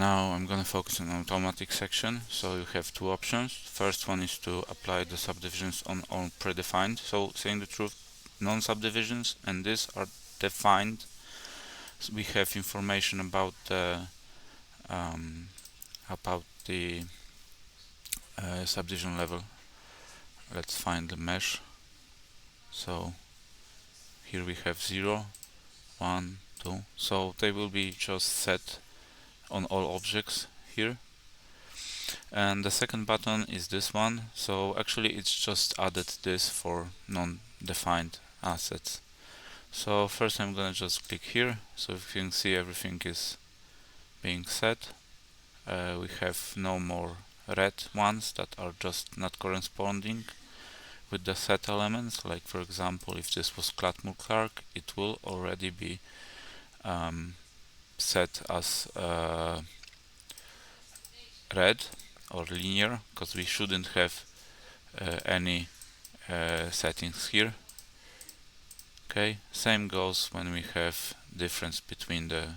Now I'm gonna focus on automatic section. So you have two options. First one is to apply the subdivisions on all predefined. So saying the truth, non-subdivisions and these are defined. So we have information about the subdivision level. Let's find the mesh. So here we have 0, 1, 2. So they will be just set on all objects here. And the second button is this one. So actually it's just added this for non-defined assets. So first I'm gonna just click here. So if you can see, everything is being set. We have no more red ones that are just not corresponding with the set elements. Like for example, if this was Catmull Clark, it will already be set as red or linear, because we shouldn't have any settings here. Okay, same goes when we have difference between the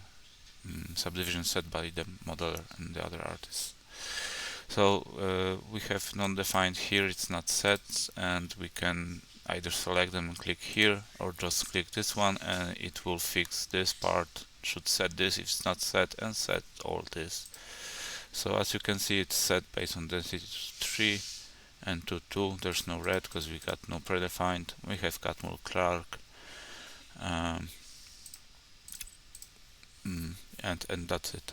subdivision set by the modeler and the other artists. So we have non-defined here, it's not set, and we can either select them and click here, or just click this one and it will fix this part. Should set this if it's not set, and set all this. So as you can see, it's set based on density 3 and 2, 2. There's no red because we got no predefined. We have Catmull Clark, and that's it.